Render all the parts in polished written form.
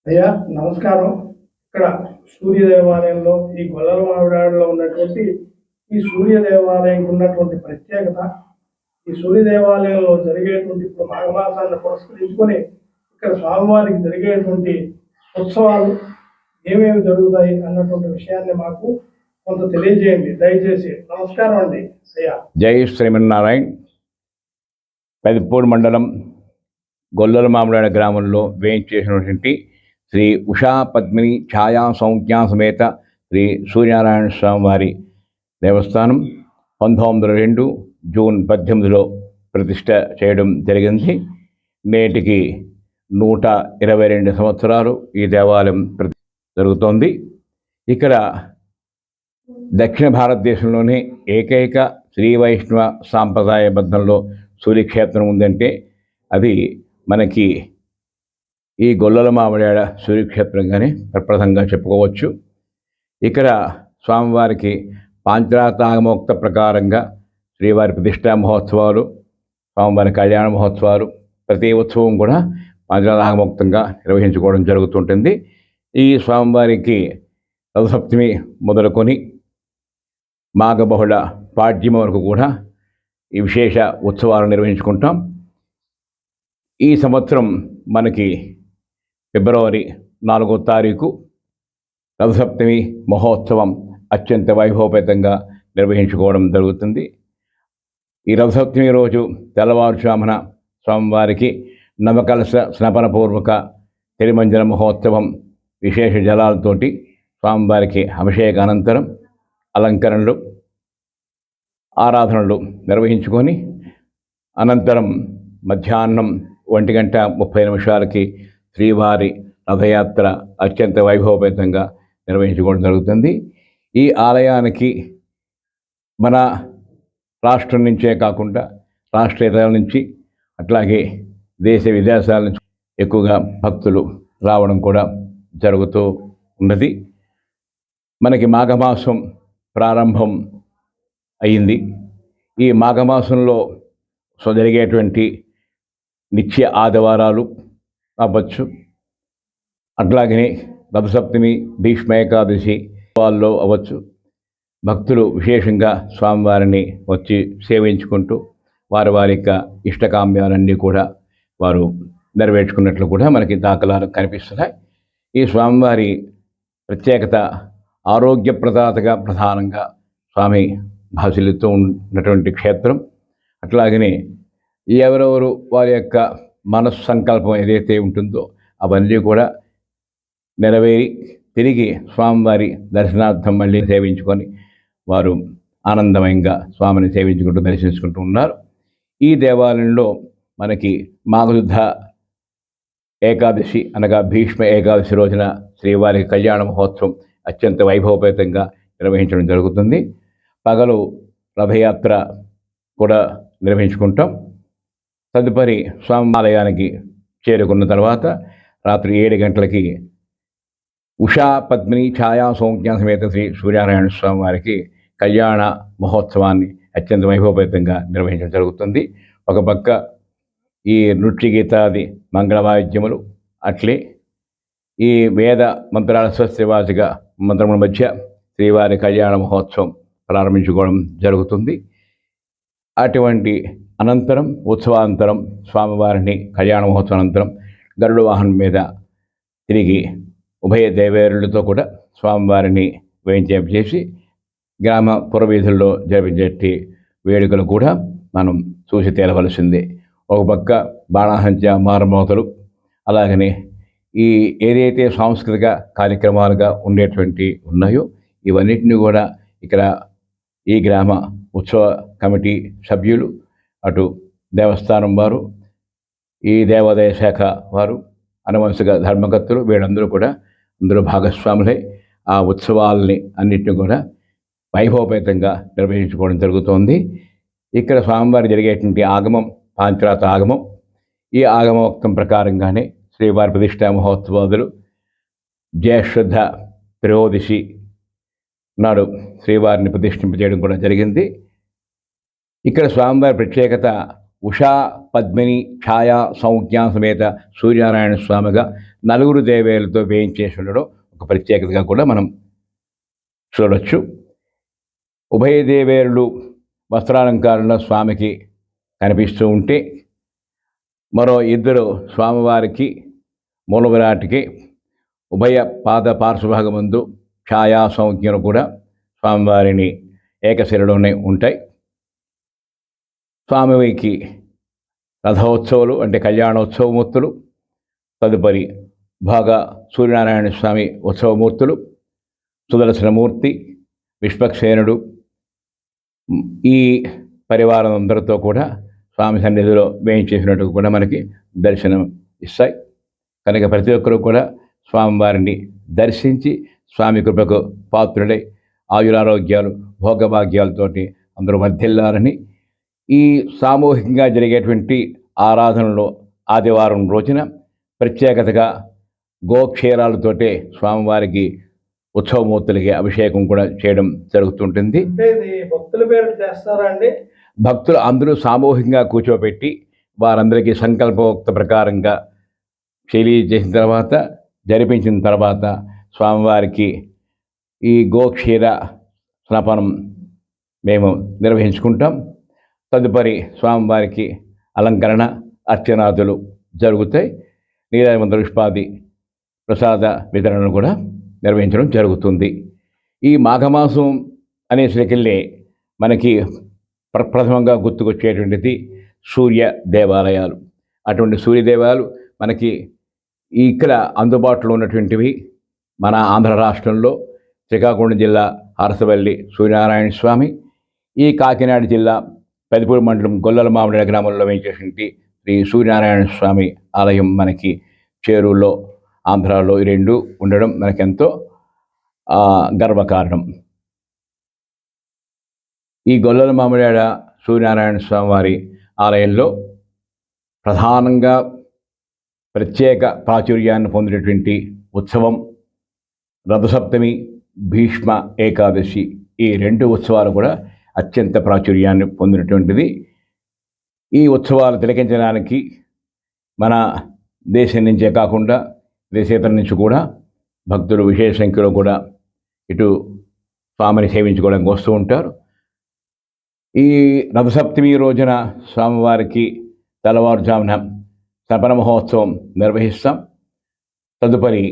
అయ్యా నమస్కారం. ఇక్కడ సూర్య దేవాలయంలో ఈ గొల్లల మామిడాడలో ఉన్నటువంటి ఈ సూర్య దేవాలయంకి ఉన్నటువంటి ప్రత్యేకత, ఈ సూర్య దేవాలయంలో జరిగేటువంటి ఇప్పుడు మాఘమాసాన్ని పురస్కరించుకొని ఇక్కడ స్వామివారికి జరిగేటువంటి ఉత్సవాలు ఏమేమి జరుగుతాయి అన్నటువంటి విషయాన్ని మాకు కొంత తెలియజేయండి దయచేసి. నమస్కారం అండి అయ్యా. జై శ్రీమన్నారాయణ. పెదపూడి మండలం గొల్లల మామిడాడ గ్రామంలో వేయించేసినటువంటి శ్రీ ఉషా పద్మిని ఛాయా సౌజ్ఞా సమేత శ్రీ సూర్యనారాయణ స్వామి వారి దేవస్థానం 1902 జూన్ 18లో ప్రతిష్ట చేయడం జరిగింది. నేటికి 122 సంవత్సరాలు ఈ దేవాలయం జరుగుతోంది. ఇక్కడ దక్షిణ భారతదేశంలోనే ఏకైక శ్రీ వైష్ణవ సాంప్రదాయబద్ధంలో సూర్యక్షేత్రం ఉందంటే అది మనకి ఈ గొల్లల మామిడాడ సూర్యక్షేత్రంగానే ప్రప్రదంగా చెప్పుకోవచ్చు. ఇక్కడ స్వామివారికి పాంచరాతాగమోక్త ప్రకారంగా శ్రీవారి ప్రతిష్టా మహోత్సవాలు, స్వామివారి కళ్యాణ మహోత్సవాలు, ప్రతి ఉత్సవం కూడా పాంచరాతాగమోక్తంగా నిర్వహించుకోవడం జరుగుతుంటుంది. ఈ స్వామివారికి రథసప్తమి మొదలుకొని మాఘబహుళ పాడ్యమి వరకు కూడా ఈ విశేష ఉత్సవాలు నిర్వహించుకుంటాం. ఈ సంవత్సరం మనకి ఫిబ్రవరి 4వ తారీఖు రథసప్తమి మహోత్సవం అత్యంత వైభవపేతంగా నిర్వహించుకోవడం జరుగుతుంది. ఈ రథసప్తమి రోజు తెల్లవారుజామున స్వామివారికి నవకలశ స్నపనపూర్వక తిరుమంజన మహోత్సవం విశేష జలాలతోటి స్వామివారికి అభిషేక అనంతరం అలంకరణలు, ఆరాధనలు నిర్వహించుకొని అనంతరం మధ్యాహ్నం 1:30 శ్రీవారి రథయాత్ర అత్యంత వైభవపేతంగా నిర్వహించుకోవడం జరుగుతుంది. ఈ ఆలయానికి మన రాష్ట్రం నుంచే కాకుండా రాష్ట్రేతర నుంచి అట్లాగే దేశ విదేశాల నుంచి ఎక్కువగా భక్తులు రావడం కూడా జరుగుతూ ఉన్నది. మనకి మాఘమాసం ప్రారంభం అయింది. ఈ మాఘమాసంలో జరిగేటువంటి నిత్య ఆదివారాలు అవ్వచ్చు, అట్లాగనే రథసప్తమి, భీష్మ ఏకాదశి వాళ్ళు అవ్వచ్చు. భక్తులు విశేషంగా స్వామివారిని వచ్చి సేవించుకుంటూ వారి వారి యొక్క ఇష్టకామ్యాలన్నీ కూడా వారు నెరవేర్చుకున్నట్లు కూడా మనకి దాఖలాలు కనిపిస్తున్నాయి. ఈ స్వామివారి ప్రత్యేకత ఆరోగ్యప్రదాతగా ప్రధానంగా స్వామి భాషలతో ఉన్నటువంటి క్షేత్రం. అట్లాగనే ఎవరెవరు వారి యొక్క మనస్సు సంకల్పం ఏదైతే ఉంటుందో అవన్నీ కూడా నెరవేరి తిరిగి స్వామివారి దర్శనార్థం మళ్ళీ సేవించుకొని వారు ఆనందమయంగా స్వామిని సేవించుకుంటూ దర్శించుకుంటూ ఉన్నారు. ఈ దేవాలయంలో మనకి మాఘశుద్ధ ఏకాదశి అనగా భీష్మ ఏకాదశి రోజున శ్రీవారికి కళ్యాణ మహోత్సవం అత్యంత వైభవపేతంగా నిర్వహించడం జరుగుతుంది. పగలు రథయాత్ర కూడా నిర్వహించుకుంటాం. తదుపరి స్వామి ఆలయానికి చేరుకున్న తర్వాత రాత్రి 7 గంటలకి ఉషా పద్మిని ఛాయా సౌజ్ఞా సమేత శ్రీ సూర్యనారాయణ స్వామి వారికి కళ్యాణ మహోత్సవాన్ని అత్యంత వైభవపేతంగా నిర్వహించడం జరుగుతుంది. ఒక పక్క ఈ నృత్య గీతాది మంగళవాయిద్యములు, అట్లే ఈ వేద మంత్రాల స్వస్తివాచిక మంత్రముల మధ్య శ్రీవారి కళ్యాణ మహోత్సవం ప్రారంభించుకోవడం జరుగుతుంది. అటువంటి అనంతరం ఉత్సవానంతరం స్వామివారిని కళ్యాణ మహోత్సవం అనంతరం గరుడ వాహనం మీద తిరిగి ఉభయ దేవేరులతో కూడా స్వామివారిని వేయించేసి గ్రామ పురవీధుల్లో జరిపించే వేడుకలు కూడా మనం చూసి తేలవలసిందే. ఒక పక్క బాణాసంచ మారమోతలు, అలాగనే ఈ ఏదైతే సాంస్కృతిక కార్యక్రమాలుగా ఉండేటువంటి ఉన్నాయో ఇవన్నిటిని కూడా ఇక్కడ ఈ గ్రామ ఉత్సవ కమిటీ సభ్యులు, అటు దేవస్థానం వారు, ఈ దేవాదాయ శాఖ వారు, అనువంశిక ధర్మకర్తలు వీళ్ళందరూ కూడా అందరూ భాగస్వాములై ఆ ఉత్సవాలని అన్నింటినీ కూడా వైభవపేతంగా నిర్వహించుకోవడం జరుగుతోంది. ఇక్కడ స్వామివారి జరిగేటువంటి ఆగమం పాంచరాత ఆగమం. ఈ ఆగమోక్తం ప్రకారంగానే శ్రీవారి ప్రతిష్టా మహోత్సవాదులు జ్యేష్ఠ త్రయోదశి నాడు శ్రీవారిని ప్రతిష్ఠింపజేయడం కూడా జరిగింది. ఇక్కడ స్వామివారి ప్రత్యేకత ఉషా పద్మిని ఛాయా సౌజ్ఞా సమేత సూర్యనారాయణ స్వామిగా నలుగురు దేవేలతో వేయించేసి ఉండడం ఒక ప్రత్యేకతగా కూడా మనం చూడవచ్చు. ఉభయ దేవేరులు వస్త్రాలంకారంలో స్వామికి కనిపిస్తూ ఉంటే, మరో ఇద్దరు స్వామివారికి మూల విరాట్కి ఉభయ పాద పార్శ్వభాగమందు ఛాయా సంజ్ఞలు కూడా స్వామివారిని ఏకశిలలోనే ఉంటాయి. స్వామివారికి రథోత్సవాలు అంటే కళ్యాణోత్సవమూర్తులు, తదుపరి బాగా సూర్యనారాయణ స్వామి ఉత్సవమూర్తులు, సుదర్శనమూర్తి, విశ్వక్సేనుడు, ఈ పరివారం అందరితో కూడా స్వామి సన్నిధిలో వేయించేసినట్టు కూడా మనకి దర్శనం ఇస్తాయి. కనుక ప్రతి ఒక్కరూ కూడా స్వామివారిని దర్శించి స్వామి కృపకు పాత్రుడై ఆయురారోగ్యాలు భోగభాగ్యాలతోటి అందరూ వర్ధిల్లారని, ఈ సామూహికంగా జరిగేటువంటి ఆరాధనలో ఆదివారం రోజున ప్రత్యేకతగా గోక్షీరాలతోటే స్వామివారికి ఉత్సవమూర్తులకి అభిషేకం కూడా చేయడం జరుగుతుంటుంది. అంటే ఇది భక్తుల పేరు చేస్తారా అండి? భక్తులు అందరూ సామూహికంగా కూర్చోబెట్టి వారందరికీ సంకల్పోక్త ప్రకారంగా తెలియజేసిన తర్వాత, జరిపించిన తర్వాత స్వామివారికి ఈ గోక్షీర స్నాపనం మేము నిర్వహించుకుంటాం. తదుపరి స్వామివారికి అలంకరణ అర్చనాదులు జరుగుతాయి. నీరాజమంత పుష్పాది ప్రసాద వితరణను కూడా నిర్వహించడం జరుగుతుంది. ఈ మాఘమాసం అనేసరికెళ్ళే మనకి ప్రప్రథమంగా గుర్తుకొచ్చేటువంటిది సూర్య దేవాలయాలు. అటువంటి సూర్య దేవాలయాలు మనకి ఇక్కడ అందుబాటులో ఉన్నటువంటివి మన ఆంధ్ర రాష్ట్రంలో శ్రీకాకుళం జిల్లా అరసవల్లి సూర్యనారాయణ స్వామి, ఈ కాకినాడ జిల్లా పెదపూడి మండలం గొల్లల మామిడి గ్రామంలో వేయించేటువంటి శ్రీ సూర్యనారాయణ స్వామి ఆలయం మనకి చేరులో ఆంధ్రాలో ఈ రెండు ఉండడం మనకెంతో గర్వకారణం. ఈ గొల్లల మామిడాడ సూర్యనారాయణ స్వామి వారి ఆలయంలో ప్రధానంగా ప్రత్యేక ప్రాచుర్యాన్ని పొందినటువంటి ఉత్సవం రథసప్తమి, భీష్మ ఏకాదశి. ఈ రెండు ఉత్సవాలు కూడా అత్యంత ప్రాచుర్యాన్ని పొందినటువంటిది. ఈ ఉత్సవాలు తిలకించడానికి మన దేశం నుంచే కాకుండా దేశేతర నుంచి కూడా భక్తులు విశేష సంఖ్యలో కూడా ఇటు స్వామిని సేవించుకోవడానికి వస్తూ ఉంటారు. ఈ రథసప్తమి రోజున స్వామివారికి తెల్లవారుజామున శపన మహోత్సవం నిర్వహిస్తాం. తదుపరి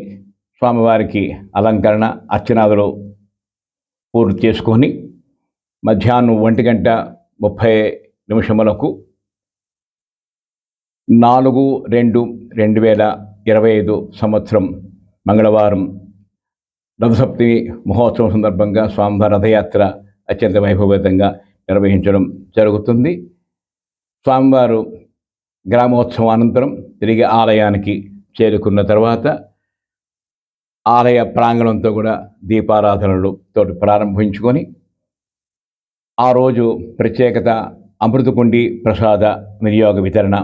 స్వామివారికి అలంకరణ అర్చనాదులు పూర్తి చేసుకొని మధ్యాహ్నం 1:30 4/2/2025 సంవత్సరం మంగళవారం రథసప్తమి మహోత్సవం సందర్భంగా స్వామివారి రథయాత్ర అత్యంత వైభవేతంగా నిర్వహించడం జరుగుతుంది. స్వామివారు గ్రామోత్సవం అనంతరం తిరిగి ఆలయానికి చేరుకున్న తర్వాత ఆలయ ప్రాంగణంతో కూడా దీపారాధనలతో ప్రారంభించుకొని ఆ రోజు ప్రత్యేకత అమృతకుండి ప్రసాద వినియోగ వితరణ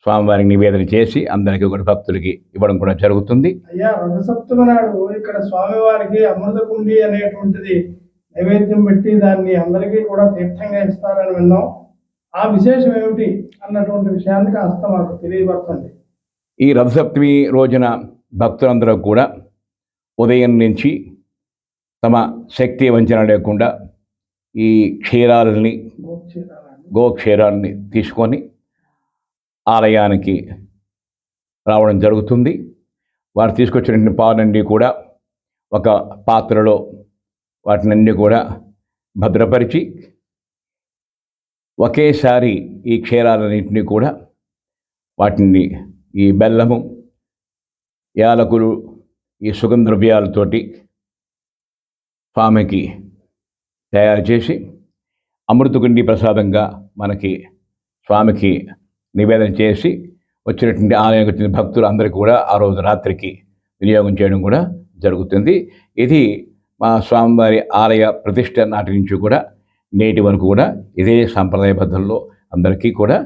స్వామివారికి నివేదన చేసి అందరికీ కూడా భక్తులకి ఇవ్వడం కూడా జరుగుతుంది. అయ్యా, రథసప్తమి నాడు ఇక్కడ స్వామివారికి అమృతకుండి అనేటువంటిది నైవేద్యం పెట్టి దాన్ని అందరికీ కూడా తీర్థంగా ఇస్తారని విన్నాం. ఆ విశేషం ఏమిటి అన్నటువంటి విషయాన్ని కాస్త మాకు తెలియపరచండి. ఈ రథసప్తమి రోజున భక్తులందరూ కూడా ఉదయం నుంచి తమ శక్తి వంచన లేకుండా ఈ క్షీరాలని గోక్షీరాలని తీసుకొని ఆలయానికి రావడం జరుగుతుంది. వారు తీసుకొచ్చిన పాలన్నీ కూడా ఒక పాత్రలో వాటినన్నీ కూడా భద్రపరిచి ఒకేసారి ఈ క్షీరాలన్నింటినీ కూడా వాటిని ఈ బెల్లము, యాలకులు, ఈ సుగంధ ద్రవ్యాలతోటి స్వామికి తయారు చేసి అమృతకుండి ప్రసాదంగా మనకి స్వామికి నివేదన చేసి వచ్చినటువంటి ఆలయానికి వచ్చిన భక్తులు అందరికీ కూడా ఆ రోజు రాత్రికి వినియోగం చేయడం కూడా జరుగుతుంది. ఇది మా స్వామివారి ఆలయ ప్రతిష్ట నాటి నుంచి కూడా నేటి వరకు కూడా ఇదే సాంప్రదాయబద్ధంలో అందరికీ కూడా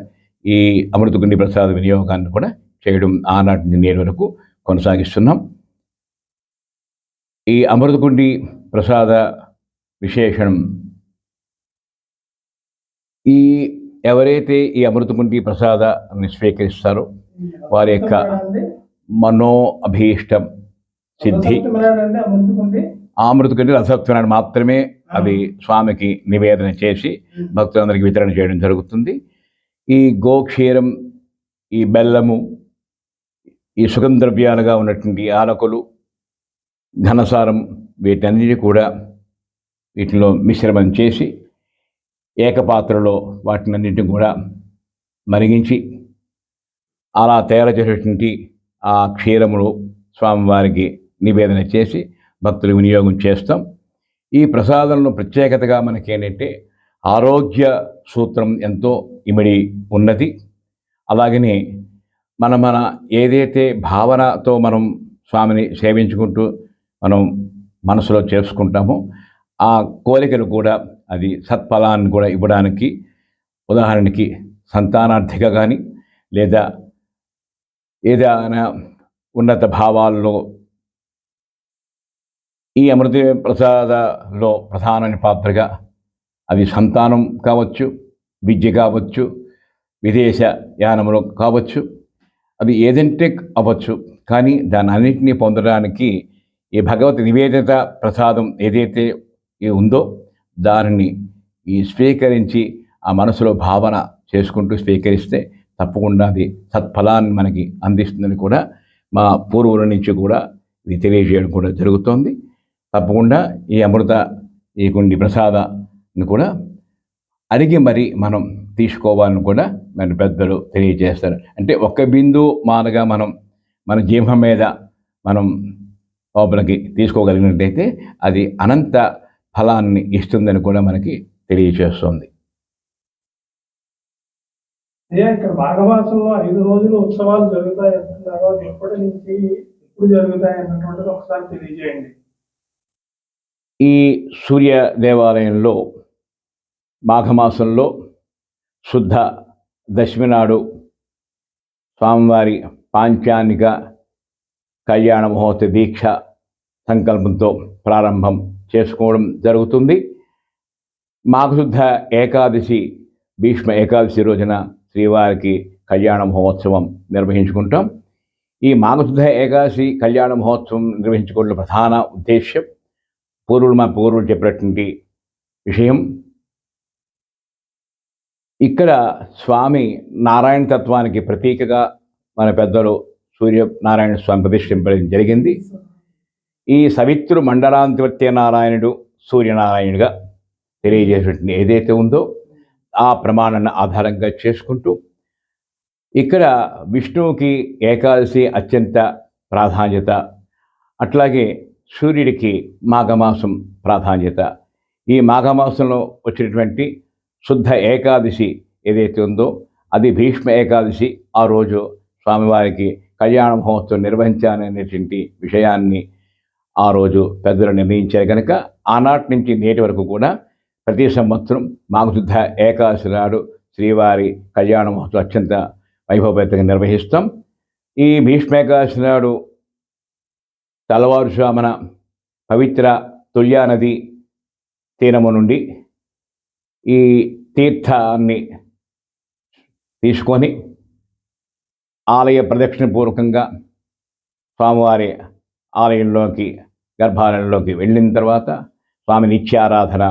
ఈ అమృతకుండి ప్రసాద వినియోగాన్ని కూడా చేయడం ఆనాటి నేటి వరకు కొనసాగిస్తున్నాం. ఈ అమృతకుండి ప్రసాద విశేషణం, ఈ ఎవరైతే ఈ అమృతకుండి ప్రసాదాన్ని స్వీకరిస్తారో వారి యొక్క మనో అభీష్టం సిద్ధి. రథసప్తమినాడంటే అమృతకుండి ఆమృతకుండి రథసప్తమినాడు మాత్రమే అది స్వామికి నివేదన చేసి భక్తులందరికీ వితరణ చేయడం జరుగుతుంది. ఈ గోక్షీరం, ఈ బెల్లము, ఈ సుగంధద్రవ్యాలుగా ఉన్నటువంటి యాలకులు, ఘనసారం, వీటన్నిటి కూడా వీటిలో మిశ్రమం చేసి ఏకపాత్రలో వాటినన్నింటిని కూడా మరిగించి అలా తయారు చేసేటువంటి ఆ క్షీరములు స్వామివారికి నివేదన చేసి భక్తులు వినియోగం చేస్తాం. ఈ ప్రసాదంలో ప్రత్యేకతగా మనకి ఏంటంటే ఆరోగ్య సూత్రం ఎంతో ఇమిడి ఉన్నది. అలాగనే మన ఏదైతే భావనతో మనం స్వామిని సేవించుకుంటూ మనం మనసులో చేసుకుంటామో ఆ కోరికలు కూడా అది సత్ఫలాన్ని కూడా ఇవ్వడానికి, ఉదాహరణకి సంతానార్థిక కానీ లేదా ఏదైనా ఉన్నత భావాల్లో ఈ అమృత ప్రసాదంలో ప్రధాన పాత్రగా అది సంతానం కావచ్చు, విద్య కావచ్చు, విదేశ యానములు కావచ్చు, అది ఏదంటే అవ్వచ్చు. కానీ దాని అన్నింటినీ పొందడానికి ఈ భగవత్ నివేదిత ప్రసాదం ఏదైతే ఉందో దానిని స్వీకరించి ఆ మనసులో భావన చేసుకుంటూ స్వీకరిస్తే తప్పకుండా అది సత్ఫలాన్ని మనకి అందిస్తుందని కూడా మా పూర్వుల నుంచి కూడా ఇది తెలియజేయడం కూడా జరుగుతోంది. తప్పకుండా ఈ అమృత ఈ కొన్ని ప్రసాదాన్ని కూడా అడిగి మరి మనం తీసుకోవాలని కూడా మన పెద్దలు తెలియజేస్తారు. అంటే ఒక్క బిందు మానగా మన జీవం మీద మనం లోపలికి తీసుకోగలిగినట్టయితే అది అనంత ఫలాన్ని ఇస్తుందని కూడా మనకి తెలియజేస్తుంది. ఇక్కడ మాఘమాసంలో 5 రోజులు ఉత్సవాలు జరుగుతాయి అంటున్నారు. అది ఎప్పటి నుంచి ఎప్పుడు జరుగుతాయి అన్నటువంటిది ఒకసారి తెలియజేయండి. ఈ సూర్య దేవాలయంలో మాఘమాసంలో శుద్ధ దశమి నాడు స్వామివారి పాంచానిక కళ్యాణ మహోత్సవ దీక్ష సంకల్పంతో ప్రారంభం చేసుకోవడం జరుగుతుంది. మాఘశుద్ధ ఏకాదశి, భీష్మ ఏకాదశి రోజున శ్రీవారికి కళ్యాణ మహోత్సవం నిర్వహించుకుంటాం. ఈ మాఘశుద్ధ ఏకాదశి కళ్యాణ మహోత్సవం నిర్వహించుకోవడం ప్రధాన ఉద్దేశ్యం మా పూర్వులు చెప్పినటువంటి విషయం. ఇక్కడ స్వామి నారాయణ తత్వానికి ప్రతీకగా మన పెద్దలు సూర్యనారాయణ స్వామి ప్రతిష్ఠింపడం జరిగింది. ఈ సవిత్రు మండలాంతివర్త్య నారాయణుడు సూర్యనారాయణుడిగా తెలియజేసేటువంటి ఏదైతే ఉందో ఆ ప్రమాణాన్ని ఆధారంగా చేసుకుంటూ ఇక్కడ విష్ణువుకి ఏకాదశి అత్యంత ప్రాధాన్యత, అట్లాగే సూర్యుడికి మాఘమాసం ప్రాధాన్యత. ఈ మాఘమాసంలో వచ్చినటువంటి శుద్ధ ఏకాదశి ఏదైతే ఉందో అది భీష్మ ఏకాదశి. ఆ రోజు స్వామివారికి కళ్యాణ మహోత్సవం నిర్వహించాలనేటువంటి విషయాన్ని ఆ రోజు పెద్దలు నిర్ణయించారు కనుక ఆనాటి నుంచి నేటి వరకు కూడా ప్రతి సంవత్సరం మాఘశుద్ధ ఏకాదశి నాడు శ్రీవారి కళ్యాణ మహోత్సవం అత్యంత వైభవపేతంగా నిర్వహిస్తాం. ఈ భీష్మ ఏకాదశి నాడు తెల్లవారుజామున పవిత్ర తుల్యా నది తీరము నుండి ఈ తీర్థాన్ని తీసుకొని ఆలయ ప్రదక్షిణ పూర్వకంగా స్వామివారి ఆలయంలోకి గర్భాలయంలోకి వెళ్ళిన తర్వాత స్వామి నిత్యారాధన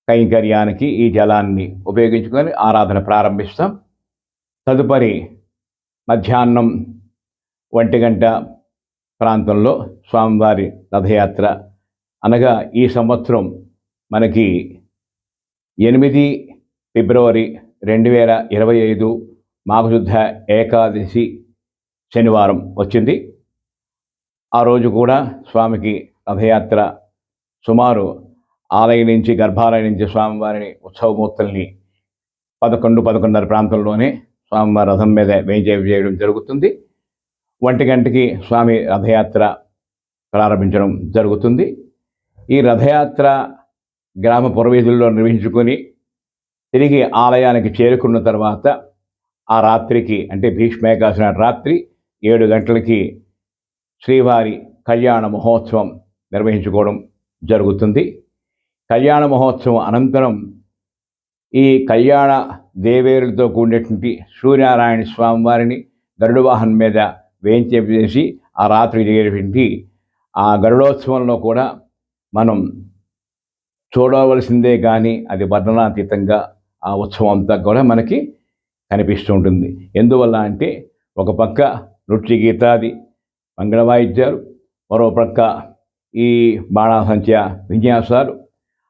కైంకర్యానికి ఈ జలాన్ని ఉపయోగించుకొని ఆరాధన ప్రారంభిస్తాం. తదుపరి మధ్యాహ్నం 1 గంట ప్రాంతంలో స్వామివారి రథయాత్ర, అనగా ఈ సంవత్సరం మనకి 8 ఫిబ్రవరి 2025 మాఘశుద్ధ ఏకాదశి శనివారం వచ్చింది. ఆ రోజు కూడా స్వామికి రథయాత్ర సుమారు ఆలయం నుంచి గర్భాలయం నుంచి స్వామివారిని ఉత్సవమూర్తుల్ని 11-11:30 ప్రాంతంలోనే స్వామివారి రథం మీద వేయించేయడం జరుగుతుంది. 1 గంటకి స్వామి రథయాత్ర ప్రారంభించడం జరుగుతుంది. ఈ రథయాత్ర గ్రామ పురవీధుల్లో నిర్వహించుకొని తిరిగి ఆలయానికి చేరుకున్న తర్వాత ఆ రాత్రికి, అంటే భీష్మ ఏకాదశి నాటి రాత్రి 7 గంటలకి శ్రీవారి కళ్యాణ మహోత్సవం నిర్వహించుకోవడం జరుగుతుంది. కళ్యాణ మహోత్సవం అనంతరం ఈ కళ్యాణ దేవేరులతో కూడినటువంటి సూర్యనారాయణ స్వామివారిని గరుడ వాహనం మీద వేయించేసి ఆ రాత్రి జరిగేటువంటి ఆ గరుడోత్సవంలో కూడా మనం చూడవలసిందే కానీ అది వర్ణనాతీతంగా ఆ ఉత్సవం అంతా కూడా మనకి కనిపిస్తూ ఉంటుంది. ఎందువల్ల అంటే ఒక పక్క నృత్య గీతాది మంగళ వాయిద్యాలు, మరో పక్క ఈ బాణాసంచ విన్యాసాలు,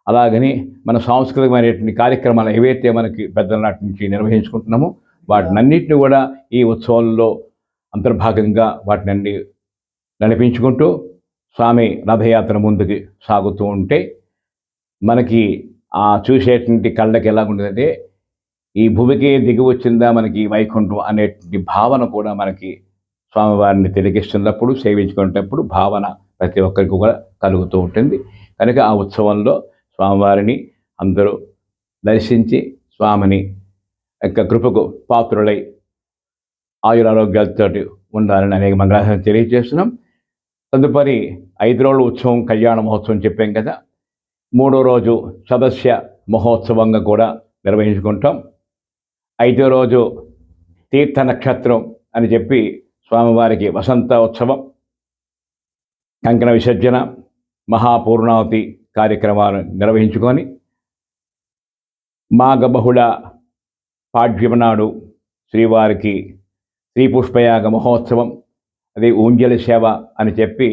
అలాగని మన సాంస్కృతికమైనటువంటి కార్యక్రమాలు ఏవైతే మనకి పెద్దల నాటి నుంచి నిర్వహించుకుంటున్నామో వాటినన్నింటినీ కూడా ఈ ఉత్సవాల్లో అంతర్భాగంగా వాటిని నడిపించుకుంటూ స్వామి రథయాత్ర ముందుకు సాగుతూ ఉంటే మనకి ఆ చూసేటువంటి కళ్ళకి ఎలా ఉంటుందంటే ఈ భూమికి దిగి వచ్చిందా మనకి వైకుంఠం అనేటువంటి భావన కూడా మనకి స్వామివారిని తిలకిస్తున్నప్పుడు సేవించుకునేటప్పుడు భావన ప్రతి ఒక్కరికి కూడా కలుగుతూ ఉంటుంది. కనుక ఆ ఉత్సవంలో స్వామివారిని అందరూ దర్శించి స్వామిని యొక్క కృపకు పాత్రులై ఆయురారోగ్యాలతో ఉండాలని అనేక మంగళాశాసనం తెలియజేస్తున్నాం. తదుపరి 5 రోజుల ఉత్సవం కళ్యాణ మహోత్సవం చెప్పాం కదా. 3వ రోజు సదస్య మహోత్సవంగా కూడా నిర్వహించుకుంటాం. 5వ రోజు తీర్థ నక్షత్రం అని చెప్పి స్వామివారికి వసంత ఉత్సవం, కంకణ విసర్జన, మహాపూర్ణావతి కార్యక్రమాలు నిర్వహించుకొని మాఘ బహుళ పాడ్యమ నాడు శ్రీవారికి శ్రీ పుష్పయాగ మహోత్సవం, అది ఊంజలి సేవ అని చెప్పి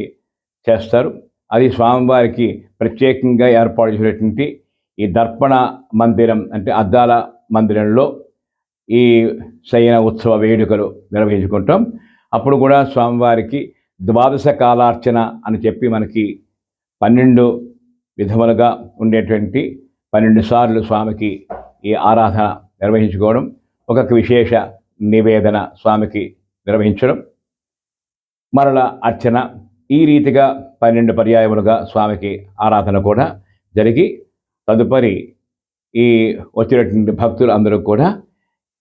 చేస్తారు. అది స్వామివారికి ప్రత్యేకంగా ఏర్పాటు చేసినటువంటి ఈ దర్పణ మందిరం అంటే అద్దాల మందిరంలో ఈ శయన ఉత్సవ వేడుకలు నిర్వహించుకుంటాం. అప్పుడు కూడా స్వామివారికి ద్వాదశ కాలార్చన అని చెప్పి మనకి 12 విధములుగా ఉండేటువంటి 12 సార్లు స్వామికి ఈ ఆరాధన నిర్వహించుకోవడం, ఒక విశేష నివేదన స్వామికి నిర్వహించడం, మరల అర్చన, ఈ రీతిగా 12 పర్యాయములుగా స్వామికి ఆరాధన కూడా జరిగి తదుపరి ఈ వచ్చినటువంటి భక్తులు అందరూ కూడా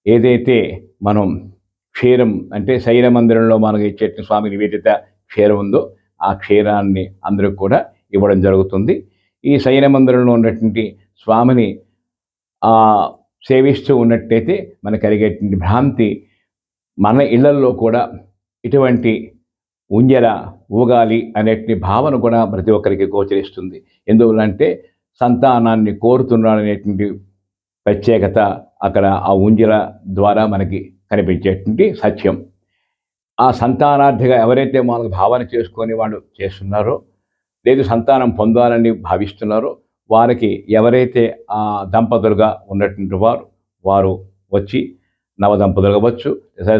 ఏదైతే మనం క్షీరం అంటే శయన మందిరంలో మనకి ఇచ్చే స్వామి నివేదిత క్షీరం ఉందో ఆ క్షీరాన్ని అందరూ కూడా ఇవ్వడం జరుగుతుంది. ఈ శయన మందిరంలో ఉన్నటువంటి స్వామిని సేవిస్తూ ఉన్నట్టయితే మనకు కలిగేటువంటి భ్రాంతి మన ఇళ్లల్లో కూడా ఇటువంటి ఉంజల ఊగాలి అనేటువంటి భావన కూడా ప్రతి ఒక్కరికి గోచరిస్తుంది. ఎందువల్లంటే సంతానాన్ని కోరుతున్నాడనేటువంటి ప్రత్యేకత అక్కడ ఆ ఉంజల ద్వారా మనకి కనిపించేటువంటి సత్యం. ఆ సంతానార్థిగా ఎవరైతే మనకు భావన చేసుకొని వాళ్ళు చేస్తున్నారో, లేదు సంతానం పొందాలని భావిస్తున్నారో వారికి ఎవరైతే ఆ దంపతులుగా ఉన్నటువంటి వారు వచ్చి నవదంపతులు అవ్వచ్చు,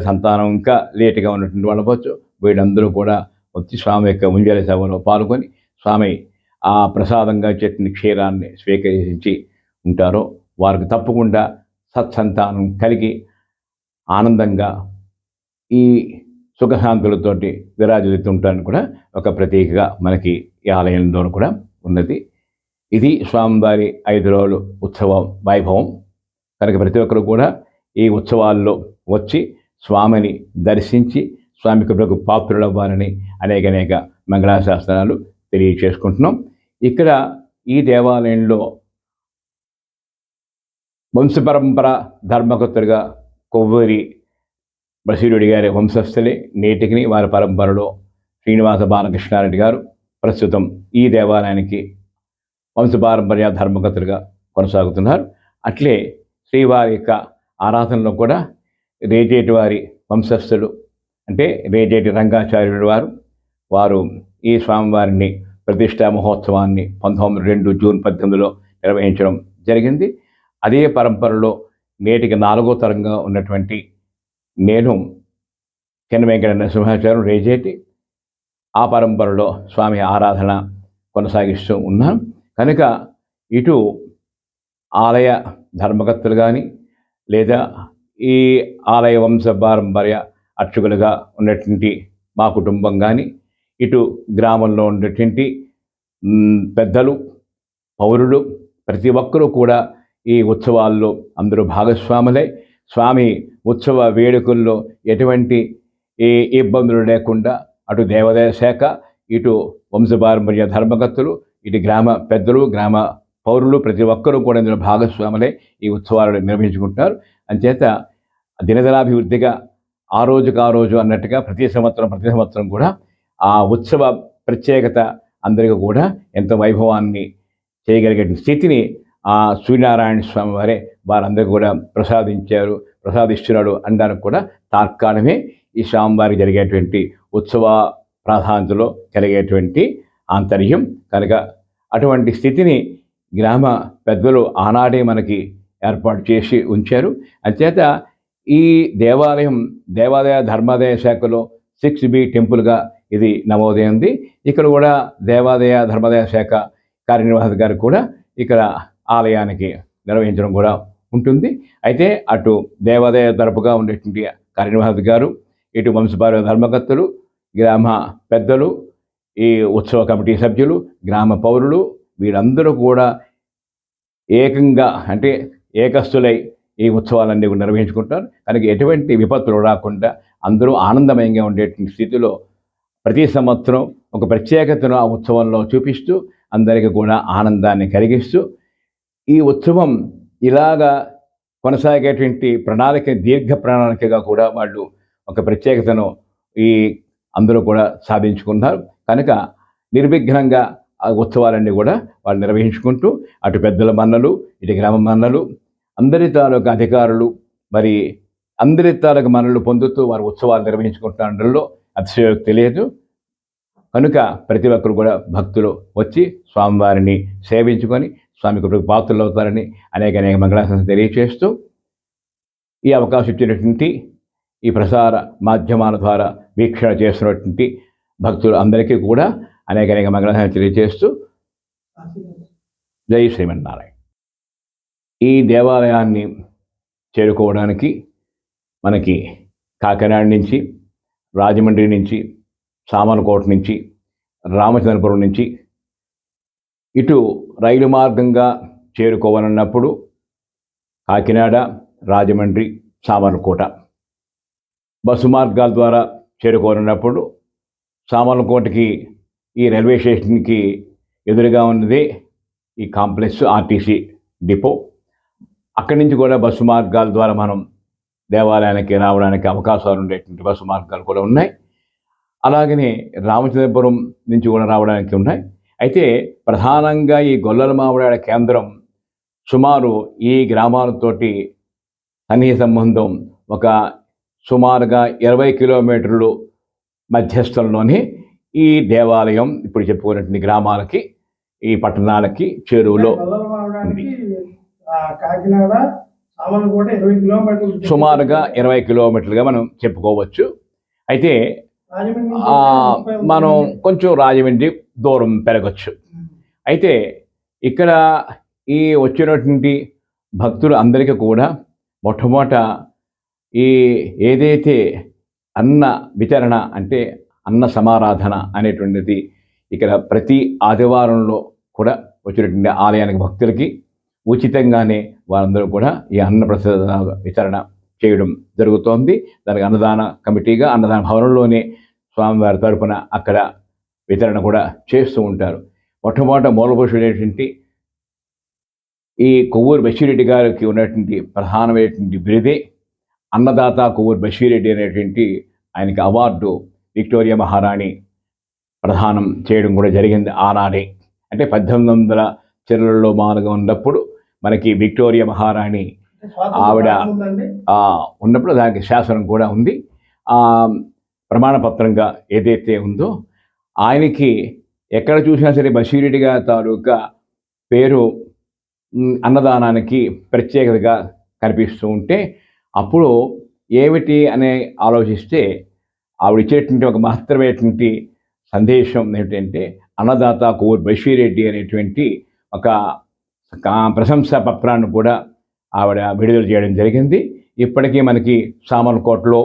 సంతానం ఇంకా లేటుగా ఉన్నటువంటి వాళ్ళు అవ్వచ్చు, వీళ్ళందరూ కూడా వచ్చి స్వామి యొక్క ఉంజల సేవలో పాల్గొని స్వామి ఆ ప్రసాదంగా చెట్టిన క్షీరాన్ని స్వీకరించి ఉంటారో వారికి తప్పకుండా సత్సంతానం కలిగి ఆనందంగా ఈ సుఖశాంతులతోటి విరాజిల్లుతుంటారని కూడా ఒక ప్రతీకగా మనకి ఈ ఆలయంలో కూడా ఉన్నది. ఇది స్వామివారి 5 రోజులు ఉత్సవం వైభవం. కనుక ప్రతి ఒక్కరు కూడా ఈ ఉత్సవాల్లో వచ్చి స్వామిని దర్శించి స్వామి కృపకు పాత్రులవ్వాలని అనేక మంగళాశాసనాలు తెలియచేసుకుంటున్నాం. ఇక్కడ ఈ దేవాలయంలో వంశపరంపర ధర్మకర్తలుగా కొవ్వూరి బసీరుడి గారి వంశస్థులే నేటికి వారి పరంపరలో శ్రీనివాస బాలకృష్ణారెడ్డి గారు ప్రస్తుతం ఈ దేవాలయానికి వంశపారంపర్య ధర్మకర్తలుగా కొనసాగుతున్నారు. అట్లే శ్రీవారి యొక్క ఆరాధనలో కూడా రేజేటి వారి వంశస్థులు అంటే రేజేటి రంగాచార్యుడు వారు ఈ స్వామివారిని ప్రతిష్టా మహోత్సవాన్ని 1902 జూన్ 18లో నిర్వహించడం జరిగింది. అదే పరంపరలో నేటికి 4వ తరంగా ఉన్నటువంటి నేను చెన్న వెంకట నరసింహాచార్యం రేజేటి ఆ పరంపరలో స్వామి ఆరాధన కొనసాగిస్తూ ఉన్నాను. కనుక ఇటు ఆలయ ధర్మకర్తలు కానీ లేదా ఈ ఆలయ వంశ పారంపర్య అర్చకులుగా ఉన్నటువంటి మా కుటుంబం కానీ ఇటు గ్రామంలో ఉన్నటువంటి పెద్దలు పౌరులు ప్రతి ఒక్కరూ కూడా ఈ ఉత్సవాల్లో అందరూ భాగస్వాములై స్వామి ఉత్సవ వేడుకల్లో ఎటువంటి ఇబ్బందులు లేకుండా అటు దేవాదాయ శాఖ ఇటు వంశపారంపర్య ధర్మకర్తలు ఇటు గ్రామ పెద్దలు గ్రామ పౌరులు ప్రతి ఒక్కరూ కూడా ఇందులో భాగస్వాములై ఈ ఉత్సవాలను నిర్వహించుకుంటున్నారు. అంచేత దినదినాభివృద్ధిగా ఆ రోజు అన్నట్టుగా ప్రతి సంవత్సరం కూడా ఆ ఉత్సవ ప్రత్యేకత అందరికీ కూడా ఎంతో వైభవాన్ని చేయగలిగే స్థితిని ఆ సూర్యనారాయణ స్వామి వారే వారందరూ కూడా ప్రసాదిస్తున్నాడు అనడానికి కూడా తార్కాణమే ఈ స్వామివారికి జరిగేటువంటి ఉత్సవ ప్రాధాన్యతలో కలిగేటువంటి ఆంతర్యం కనుక అటువంటి స్థితిని గ్రామ పెద్దలు ఆనాడే మనకి ఏర్పాటు చేసి ఉంచారు. అంచేత ఈ దేవాదాయ ధర్మాదాయ శాఖలో 6B టెంపుల్గా ఇది నమోదైంది. ఇక్కడ కూడా దేవాదాయ ధర్మాదాయ శాఖ కార్యనిర్వాహక గారు కూడా ఇక్కడ ఆలయానికి నిర్వహించడం కూడా ఉంటుంది. అయితే అటు దేవాదాయ తరపుగా ఉండేటువంటి కార్యనిర్వాహక గారు, ఇటు వంశపార ధర్మకర్తలు, గ్రామ పెద్దలు, ఈ ఉత్సవ కమిటీ సభ్యులు, గ్రామ పౌరులు వీరందరూ కూడా ఏకంగా అంటే ఏకస్తులై ఈ ఉత్సవాలన్నీ కూడా నిర్వహించుకుంటారు. కనుక ఎటువంటి విపత్తులు రాకుండా అందరూ ఆనందమయంగా ఉండేటువంటి స్థితిలో ప్రతి సంవత్సరం ఒక ప్రత్యేకతను ఆ ఉత్సవంలో చూపిస్తూ అందరికీ కూడా ఆనందాన్ని కలిగిస్తూ ఈ ఉత్సవం ఇలాగా కొనసాగేటువంటి దీర్ఘ ప్రణాళికగా కూడా వాళ్ళు ఒక ప్రత్యేకతను ఈ అందరూ కూడా సాధించుకున్నారు. కనుక నిర్విఘ్నంగా ఆ ఉత్సవాలన్నీ కూడా వాళ్ళు నిర్వహించుకుంటూ అటు పెద్దల మన్నలు, ఇటు గ్రామ మన్నలు, అందరి తాలూకు అధికారులు మరి అందరి తాలూకు మన్నలు పొందుతూ వారు ఉత్సవాలు నిర్వహించుకుంటున్నలో అతిశయోక్తి లేదు. కనుక ప్రతి ఒక్కరు కూడా భక్తులు వచ్చి స్వామివారిని సేవించుకొని స్వామి కృపకు పాత్రలు అవుతారని అనేక మంగళాశాసనం తెలియచేస్తూ ఈ అవకాశం ఇచ్చినటువంటి ఈ ప్రసార మాధ్యమాల ద్వారా వీక్షణ చేస్తున్నటువంటి భక్తులు అందరికీ కూడా అనేక మంగళాశాసనం తెలియచేస్తూ జై శ్రీమన్నారాయణ. ఈ దేవాలయాన్ని చేరుకోవడానికి మనకి కాకినాడ నుంచి, రాజమండ్రి నుంచి, సామర్లకోట నుంచి, రామచంద్రపురం నుంచి ఇటు రైలు మార్గంగా చేరుకోవాలన్నప్పుడు కాకినాడ, రాజమండ్రి, సామర్లకోట, బస్సు మార్గాల ద్వారా చేరుకోవాలన్నప్పుడు సామర్లకోటకి ఈ రైల్వే స్టేషన్కి ఎదురుగా ఉన్నదే ఈ కాంప్లెక్స్ ఆర్టీసీ డిపో. అక్కడి నుంచి కూడా బస్సు మార్గాల ద్వారా మనం దేవాలయానికి రావడానికి అవకాశాలు ఉండేటువంటి బస్సు మార్గాలు కూడా ఉన్నాయి. అలాగనే రామచంద్రపురం నుంచి కూడా రావడానికి ఉన్నాయి. అయితే ప్రధానంగా ఈ గొల్లల మామిడాడ కేంద్రం సుమారు ఈ గ్రామాలతోటి సన్నిహిత సంబంధం ఒక సుమారుగా 20 కిలోమీటర్లు మధ్యస్థంలోనే ఈ దేవాలయం ఇప్పుడు చెప్పుకున్నటువంటి గ్రామాలకి, ఈ పట్టణాలకి చేరువలో సుమారుగా 20 కిలోమీటర్లుగా మనం చెప్పుకోవచ్చు. అయితే మనం కొంచెం రాజమండ్రి దూరం పెరగచ్చు. అయితే ఇక్కడ ఈ వచ్చినటువంటి భక్తులు అందరికీ కూడా మొట్టమొదట ఈ ఏదైతే అన్న వితరణ అంటే అన్న సమారాధన అనేటువంటిది ఇక్కడ ప్రతి ఆదివారంలో కూడా వచ్చినటువంటి ఆలయానికి భక్తులకి ఉచితంగానే వారందరూ కూడా ఈ అన్నప్రసాద వితరణ చేయడం జరుగుతోంది. దానికి అన్నదాన కమిటీగా అన్నదాన భవనంలోనే స్వామివారి తరపున అక్కడ వితరణ కూడా చేస్తూ ఉంటారు. మొట్టమొదట మూలపురుషుడైనటువంటి ఈ కొవ్వూరు బషీరెడ్డి గారికి ఉన్నటువంటి ప్రధానమైనటువంటి బిరుదే అన్నదాత కొవ్వూరు బషీరెడ్డి అనేటువంటి ఆయనకి అవార్డు విక్టోరియా మహారాణి ప్రదానం చేయడం కూడా జరిగింది ఆనాడే. అంటే 1800 చిరులలో మానుగా ఉన్నప్పుడు మనకి విక్టోరియా మహారాణి ఆవిడ ఉన్నప్పుడు దానికి శాసనం కూడా ఉంది. ప్రమాణపత్రంగా ఏదైతే ఉందో ఆయనకి ఎక్కడ చూసినా సరే బషీరెడ్డి గారి తాలూకా పేరు అన్నదానానికి ప్రత్యేకతగా కనిపిస్తూ ఉంటే అప్పుడు ఏమిటి అనే ఆలోచిస్తే ఆవిడ ఇచ్చేటువంటి ఒక మహత్తరమైనటువంటి సందేశం ఏమిటంటే అన్నదాత కొవ్వూరు బషీరెడ్డి అనేటువంటి ఒక ప్రశంసా పత్రాన్ని కూడా ఆవిడ విడుదల చేయడం జరిగింది. ఇప్పటికీ మనకి సామర్లకోటలో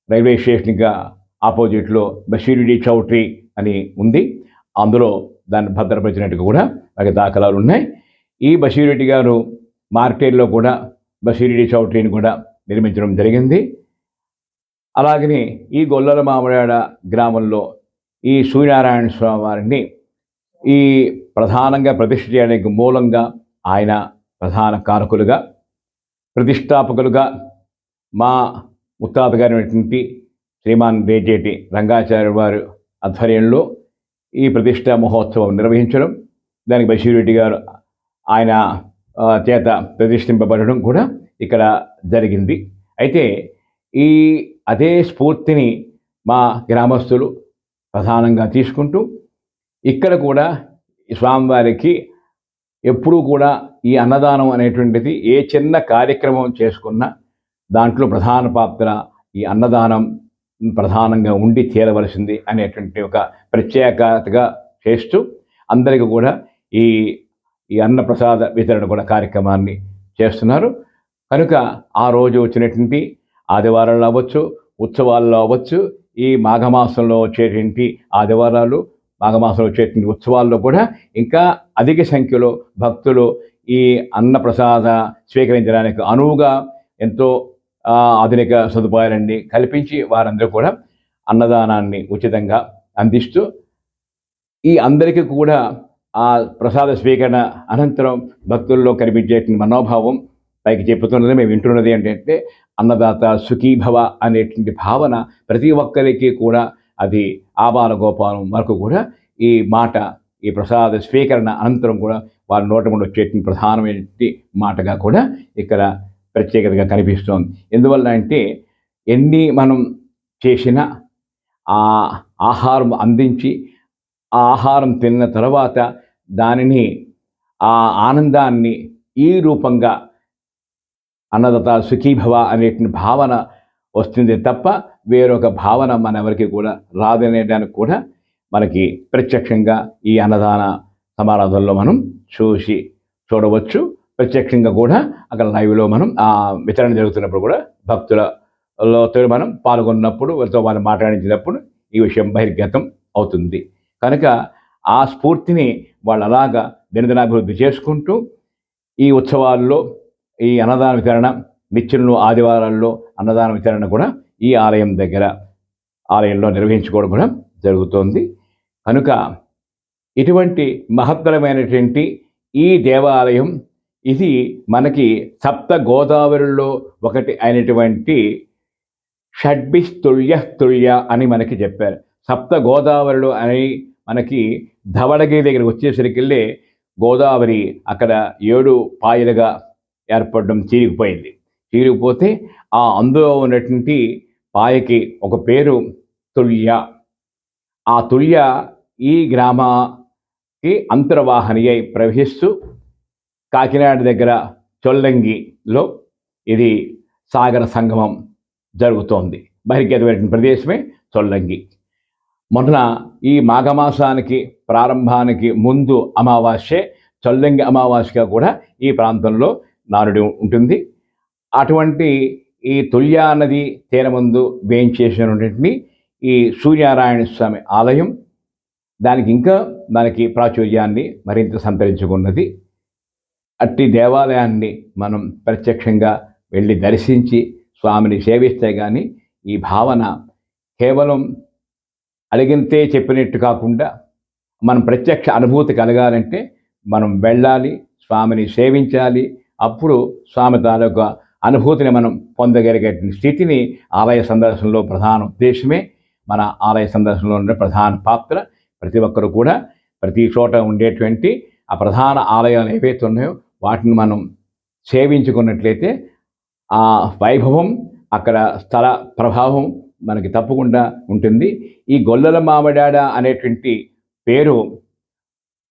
రైల్వే స్టేషన్గా ఆపోజిట్లో బషీరెడ్డి చౌట్రీ అని ఉంది. అందులో దాన్ని భద్రపరిచినట్టుగా కూడా మనకి దాఖలాలు ఉన్నాయి. ఈ బషీరెడ్డి గారు మార్కెట్లో కూడా బషీరెడ్డి చౌట్రీని కూడా నిర్మించడం జరిగింది. అలాగనే ఈ గొల్లల మామిడాడ గ్రామంలో ఈ సూర్యనారాయణ స్వామి వారిని ఈ ప్రధానంగా ప్రతిష్ఠ చేయడానికి మూలంగా ఆయన ప్రధాన కారకులుగా, ప్రతిష్టాపకులుగా మా ముత్తాత గారైనటువంటి శ్రీమాన్ రేజేటి రంగాచార్య వారి ఆధ్వర్యంలో ఈ ప్రతిష్టా మహోత్సవం నిర్వహించడం, దానికి బషీరెడ్డి గారు ఆయన చేత ప్రతిష్ఠింపబడడం కూడా ఇక్కడ జరిగింది. అయితే ఈ అదే స్ఫూర్తిని మా గ్రామస్తులు ప్రధానంగా తీసుకుంటూ ఇక్కడ కూడా స్వామివారికి ఎప్పుడూ కూడా ఈ అన్నదానం అనేటువంటిది ఏ చిన్న కార్యక్రమం చేసుకున్నా దాంట్లో ప్రధాన పాత్ర ఈ అన్నదానం ప్రధానంగా ఉండి తీరవలసింది అనేటువంటి ఒక ప్రత్యేకతగా చేస్తూ అందరికీ కూడా ఈ ఈ అన్నప్రసాద వితరణ కూడా కార్యక్రమాన్ని చేస్తున్నారు. కనుక ఆ రోజు వచ్చినటువంటి ఆదివారాలు అవ్వచ్చు, ఉత్సవాల్లో అవ్వచ్చు, ఈ మాఘమాసంలో వచ్చేటువంటి ఆదివారాలు, మాఘమాసంలో వచ్చేటువంటి ఉత్సవాల్లో కూడా ఇంకా అధిక సంఖ్యలో భక్తులు ఈ అన్నప్రసాద స్వీకరించడానికి అనువుగా ఎంతో ఆధునిక సదుపాయాలన్నీ కల్పించి వారందరూ కూడా అన్నదానాన్ని ఉచితంగా అందిస్తూ ఈ అందరికీ కూడా ఆ ప్రసాద స్వీకరణ అనంతరం భక్తుల్లో కనిపించే మనోభావం పైకి చెప్పుతున్నది, మేము వింటున్నది ఏంటంటే అన్నదాత సుఖీభవ అనేటువంటి భావన ప్రతి ఒక్కరికి కూడా అది ఆబాల గోపాలం వరకు కూడా ఈ మాట, ఈ ప్రసాద స్వీకరణ అనంతరం కూడా వారి నోట నుండి వచ్చేటువంటి ప్రధానమైన మాటగా కూడా ఇక్కడ ప్రత్యేకతగా కనిపిస్తోంది. ఎందువల్ల అంటే ఎన్ని మనం చేసినా ఆ ఆహారం అందించి ఆ ఆహారం తిన్న తర్వాత దానిని ఆ ఆనందాన్ని ఈ రూపంగా అన్నదాత సుఖీభవ అనేటువంటి భావన వస్తుంది తప్ప వేరొక భావన మనెవరికి కూడా రాదనేదానికి కూడా మనకి ప్రత్యక్షంగా ఈ అన్నదాన సమారాధనలో మనం చూడవచ్చు. ప్రత్యక్షంగా కూడా అక్కడ లైవ్లో మనం ఆ వితరణ జరుగుతున్నప్పుడు కూడా భక్తులతో మనం పాల్గొన్నప్పుడు వారితో వాళ్ళు మాట్లాడించినప్పుడు ఈ విషయం బహిర్గతం అవుతుంది. కనుక ఆ స్ఫూర్తిని వాళ్ళు అలాగా దినదినాభివృద్ధి చేసుకుంటూ ఈ ఉత్సవాల్లో ఈ అన్నదాన వితరణ నిత్యంలో ఆదివారాల్లో అన్నదాన వితరణ కూడా ఈ ఆలయంలో నిర్వహించుకోవడం కూడా జరుగుతోంది. కనుక ఇటువంటి మహత్తరమైనటువంటి ఈ దేవాలయం ఇది మనకి సప్త గోదావరిలో ఒకటి అయినటువంటి షడ్భిస్తుల్య అని మనకి చెప్పారు. సప్త గోదావరిలో అని మనకి ధవళగిరి దగ్గరికి వచ్చేసరికి గోదావరి అక్కడ 7 పాయలుగా ఏర్పడడం చీరిగిపోతే ఆ అందులో ఉన్నటువంటి పాయకి ఒక పేరు తుల్య. ఆ తుల్య ఈ గ్రామానికి అంతర్వాహిని అయి ప్రవహిస్తూ కాకినాడ దగ్గర చొల్లంగిలో ఇది సాగర సంగమం జరుగుతోంది. బహిర్గతమైన ప్రదేశమే చొల్లంగి. మొన్న ఈ మాఘమాసానికి ప్రారంభానికి ముందు అమావాస్యే చొల్లంగి అమావాస్యగా కూడా ఈ ప్రాంతంలో నానుడి ఉంటుంది. అటువంటి ఈ తుల్యా నది తీరమందు వేయించేసినటువంటి ఈ సూర్యనారాయణ స్వామి ఆలయం దానికి ఇంకా మనకి ప్రాచుర్యాన్ని మరింత సంతరించుకున్నది. అట్టి దేవాలయాన్ని మనం ప్రత్యక్షంగా వెళ్ళి దర్శించి స్వామిని సేవిస్తే కానీ ఈ భావన కేవలం అడిగితే చెప్పినట్టు కాకుండా మనం ప్రత్యక్ష అనుభూతి కలగాలంటే మనం వెళ్ళాలి, స్వామిని సేవించాలి. అప్పుడు స్వామి తాలూకా అనుభూతిని మనం పొందగలిగే స్థితిని ఆలయ సందర్శనలో ప్రధాన ఉద్దేశమే. మన ఆలయ సందర్శనలో ఉండే ప్రధాన పాత్ర ప్రతి ఒక్కరు కూడా ప్రతి చోట ఉండేటువంటి ఆ ప్రధాన ఆలయాలు ఏవైతే ఉన్నాయో వాటిని మనం సేవించుకున్నట్లయితే ఆ వైభవం, అక్కడ స్థల ప్రభావం మనకి తప్పకుండా ఉంటుంది. ఈ గొల్లల మామిడాడ అనేటువంటి పేరు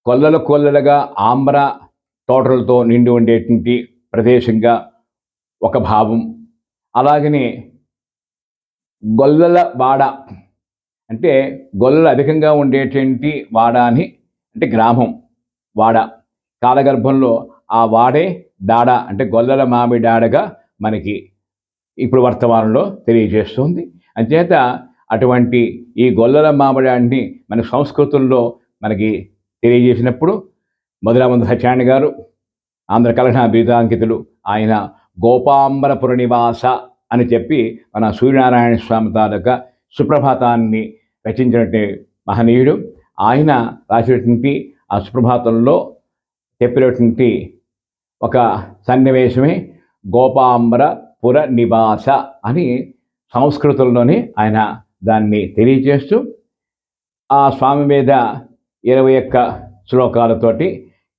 కొల్లలుగా ఆంధ్ర తోటలతో నిండి ఉండేటువంటి ప్రదేశంగా ఒక భావం. అలాగనే గొల్లల వాడ అంటే గొల్లలు అధికంగా ఉండేటువంటి వాడ అని అంటే గ్రామం వాడ. కాలగర్భంలో ఆ వాడే డాడ అంటే గొల్లల మామిడాడగా మనకి ఇప్పుడు వర్తమానంలో తెలియజేస్తుంది. అంచేత అటువంటి ఈ గొల్లల మామిడాన్ని మన సంస్కృతుల్లో మనకి తెలియజేసినప్పుడు మధురామంద సత్యనారాయణ గారు ఆంధ్ర కలహ బిరుదాంకితులు, ఆయన గోపాంబరపుర నివాస అని చెప్పి మన సూర్యనారాయణ స్వామి తాలూకా సుప్రభాతాన్ని రచించినటువంటి మహనీయుడు. ఆయన రాసినటువంటి ఆ సుప్రభాతంలో చెప్పినటువంటి ఒక సన్నివేశమే గోపాంబరపుర నివాస అని సంస్కృతంలోని ఆయన దాన్ని తెలియజేస్తూ ఆ స్వామి మీద 21 శ్లోకాలతోటి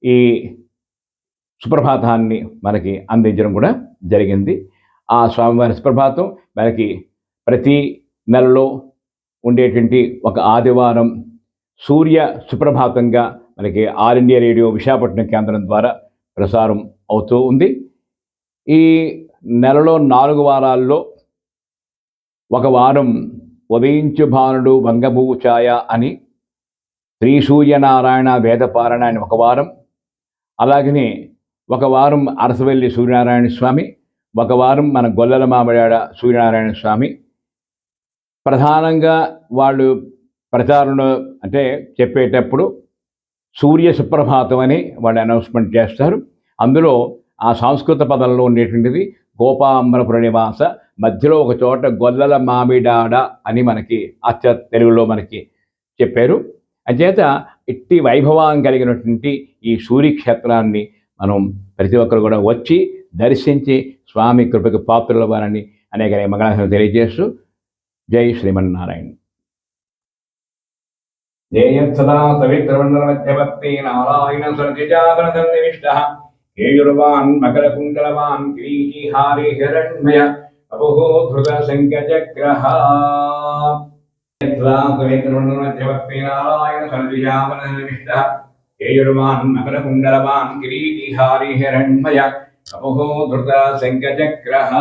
ఈ సుప్రభాతాన్ని మనకి అందించడం కూడా జరిగింది. ఆ స్వామివారి సుప్రభాతం మనకి ప్రతి నెలలో ఉండేటువంటి ఒక ఆదివారం సూర్య సుప్రభాతంగా మనకి ఆల్ ఇండియా రేడియో విశాఖపట్నం కేంద్రం ద్వారా ప్రసారం అవుతూ ఉంది. ఈ నెలలో 4 వారాల్లో ఒక వారం ఉదయించు భానుడు వంగభూవు ఛాయ అని శ్రీ సూర్యనారాయణ వేదపారణ అని ఒక వారం, అలాగనే ఒక వారం అరసవెల్లి సూర్యనారాయణ స్వామి, ఒక వారం మన గొల్లల మామిడాడ సూర్యనారాయణ స్వామి. ప్రధానంగా వాళ్ళు ప్రచారణ అంటే చెప్పేటప్పుడు సూర్య సుప్రభాతం అని వాళ్ళు అనౌన్స్మెంట్ చేస్తారు. అందులో ఆ సంస్కృత పదంలో ఉండేటువంటిది గోపాంబరపుర నివాస, మధ్యలో ఒక చోట గొల్లల మామిడాడ అని మనకి తెలుగులో మనకి చెప్పారు. అంచేత ఇట్టి వైభవం కలిగినటువంటి ఈ సూర్యక్షేత్రాన్ని మనం ప్రతి ఒక్కరు కూడా వచ్చి దర్శించి స్వామి కృపకు పాత్రులవ్వాలని అనేక మంగళాశాసనాలు తెలియజేస్తూ జై శ్రీమన్నారాయణ. జయత్సదా సవిత్రమండల మధ్యవర్తి నారాయణ సర్జిజాగర సన్నివిష్టః కేయుర్వాన్ మకరకుండలవాన్ కిరీటిహారి హిరణ్మయ అపోహో ధృత శంఖచక్రః. యత్సదా సవిత్రమండల మధ్యవర్తి నారాయణ సర్జిజాగర సన్నివిష్టః కేయుర్వాన్ మకరకుండలవాన్ కిరీటిహారి హిరణ్మయ అపోహో ధృత శంఖచక్రః.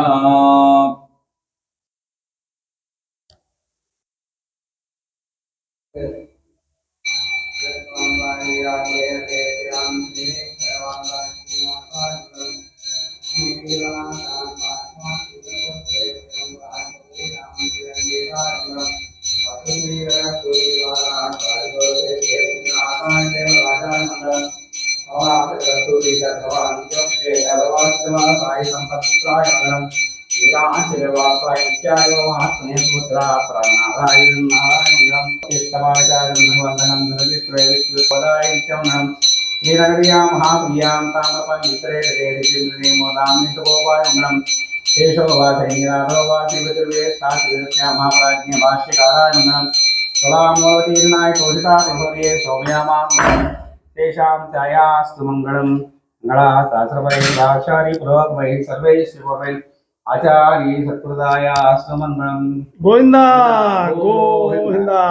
శ్రీనగర్యాం మహాప్రియాం తామ్రపండితరేమోదామితోపాయం శేషోవాసైరాధోవాసివే మహాప్రాజ్ఞ సలామోదీర్ణాయ తోషితా ప్రహోర్యే సౌమ్యామాం తేషాం ఛాయాస్తు మంగళం. మంగళాశాస్త్రవైరాచార్య పురోగమై సర్వై శివై ఆచార్య సత్కృతాయాస్తు మంగళం. గోవిందా గోవిందా.